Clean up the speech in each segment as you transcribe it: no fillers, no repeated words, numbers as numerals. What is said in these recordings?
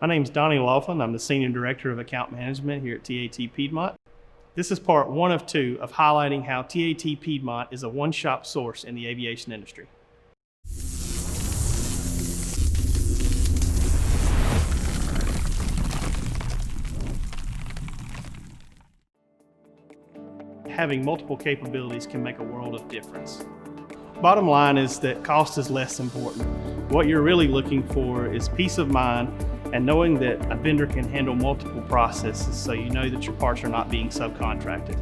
My name is Donnie Loflin. I'm the Senior Director of Account Management here at TAT Piedmont. This is part 1 of 2 of highlighting how TAT Piedmont is a one-shop source in the aviation industry. Having multiple capabilities can make a world of difference. Bottom line is that cost is less important. What you're really looking for is peace of mind and knowing that a vendor can handle multiple processes so you know that your parts are not being subcontracted.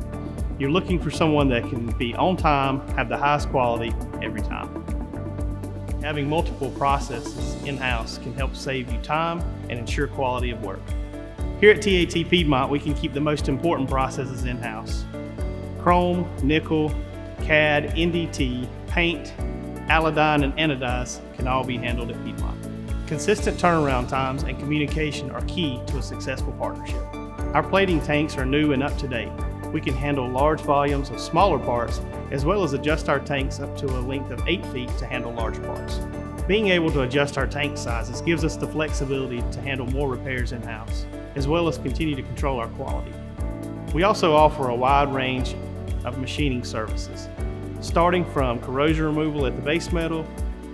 You're looking for someone that can be on time, have the highest quality every time. Having multiple processes in-house can help save you time and ensure quality of work. Here at TAT Piedmont, we can keep the most important processes in-house. Chrome, nickel, CAD, NDT, paint, allodyne, and anodize can all be handled at Piedmont. Consistent turnaround times and communication are key to a successful partnership. Our plating tanks are new and up to date. We can handle large volumes of smaller parts, as well as adjust our tanks up to a length of 8 feet to handle large parts. Being able to adjust our tank sizes gives us the flexibility to handle more repairs in-house, as well as continue to control our quality. We also offer a wide range of machining services, starting from corrosion removal at the base metal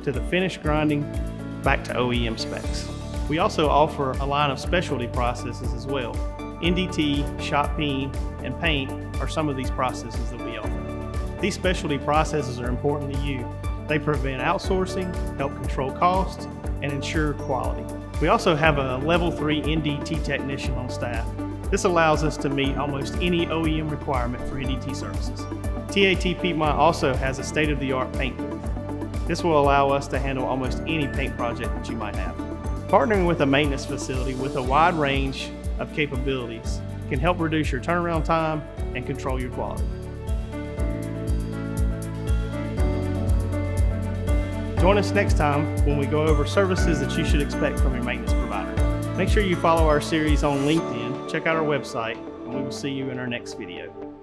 to the finish grinding back to OEM specs. We also offer a line of specialty processes as well. NDT, shot peen, and paint are some of these processes that we offer. These specialty processes are important to you. They prevent outsourcing, help control costs, and ensure quality. We also have a level 3 NDT technician on staff. This allows us to meet almost any OEM requirement for NDT services. TAT Piedmont also has a state-of-the-art paint booth. This will allow us to handle almost any paint project that you might have. Partnering with a maintenance facility with a wide range of capabilities can help reduce your turnaround time and control your quality. Join us next time when we go over services that you should expect from your maintenance provider. Make sure you follow our series on LinkedIn, check out our website, and we will see you in our next video.